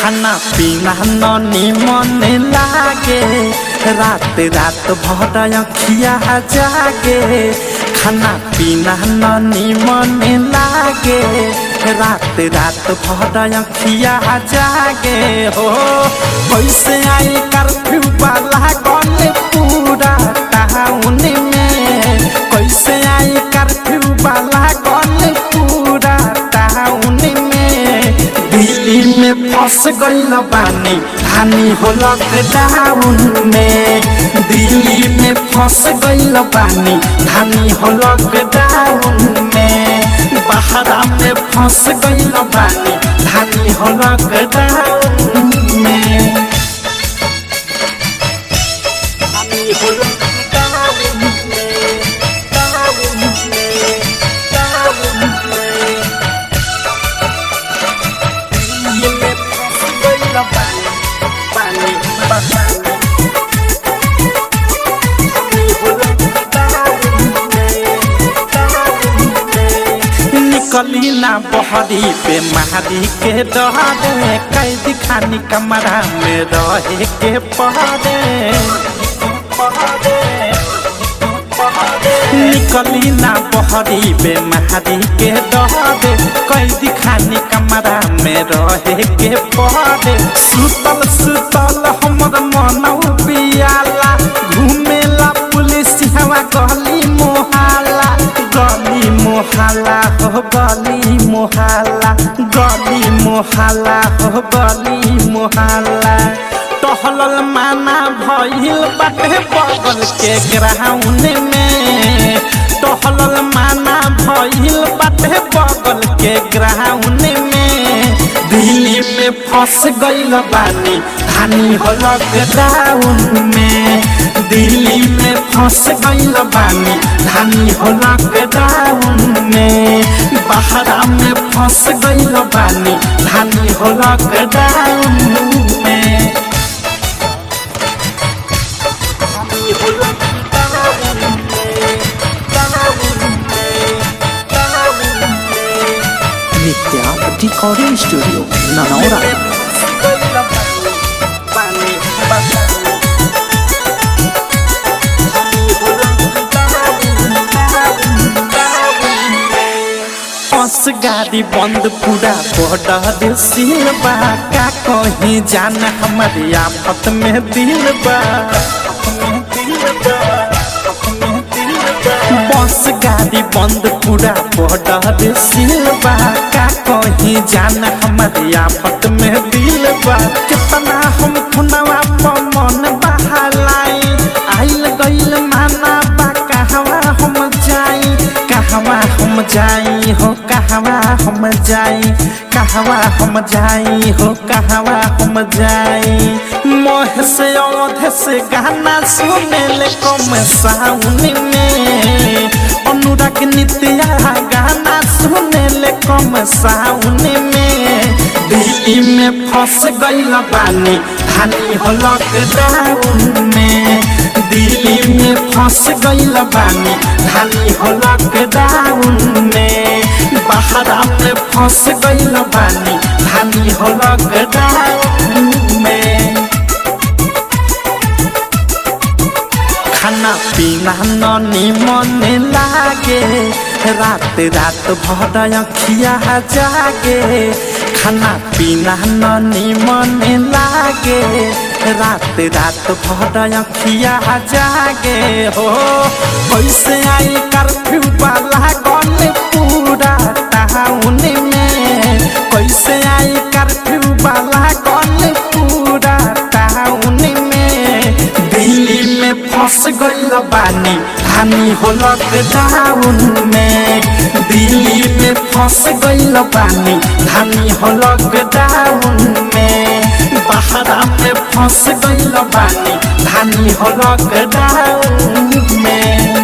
खाना पीना ननी मन लागे रात रात भर अखिया जागे। खाना पीना ननी मन लागे रात रात भर अखिया जागे। हो कैसे आई कर्फ्यू वाला गन पूरा टाउन में, कैसे आई कर्फ्यू वाला गन पूरा टाउन में। दिल्ली में फंस गइल बानी हानि हो लॉकडाउन में, दिल्ली में फंस गइल बानी हानि हो लॉकडाउन में। बहरा में फंस गइल बानी हानि हो लॉकडाउन में। निकली ना बहरी पे महारी के डरे, कैद खानी कमरा में रहे के पहरे। निकली ना बहरी पे महारी के डरे, कैद खानी कमरा में रहे के पहरे। सुतल सुतल हमर मनौ पियाला, घूमेला पुलिस हवा गली मोहल्ला, गली मोहल्ला हो गली मोहल्ला, गली मोहल्ला हो गली मोहल्ला। टहलल माना भइल बाटे बगल के ग्राउंड में, टहलल माना भइल बाटे बगल के ग्राउंड में। दिल्ली में फंस गइल बानी हानि हो लॉकडाउन में, दिल्ली में फंस गइल बानी हानि हो लॉकडाउन में। बहरा में फंस गइल बानी हानि हो लॉकडाउन में। नित्या रिकॉर्डिंग स्टूडियो ननौरा। बस गाड़ी बंद पूरा बॉर्डर सील बा, का कहीं जाना हमारे आफत में दिल बा। बस गाड़ी बंद पूरा बॉर्डर सील बा, का कहीं जाना हमारे आफत में दिल बा। कितना हम खुनवा पर मन बहालाई, आइल गइल माना बा कहवा हम जाई, कहवा हम जाई हो कहवा हम जाई, कहवा हम जाई हो कहवा हम जाई। मोह से औध से गाना सुने ले कम साउन में, अनुराग नित्या गाना सुने ले कम साउन में। दिल्ली में फंस गइल बानी हानि हो लॉकडाउन में, दिल्ली में फंस गइल बानी हानि हो लॉकडाउन में। बहरा में फंस गइल बानी हानि हो लॉकडाउन में। खाना पीना ननी मन लागे रात रात भर अखिया जागे। खाना पीना ननी मन लागे रात रात भर अखिया जागे। हो कैसे आई कर्फ्यू वाला गन पूरा टाउन में, कैसे आई कर्फ्यू वाला गन पूरा टाउन में। दिल्ली में फंस गइल बानी हानि हो लॉकडाउन में, दिल्ली में फंस गइल बानी हानि हो लॉकडाउन में। बहरा में फंस गइल बानी हानि हो लॉकडाउन में।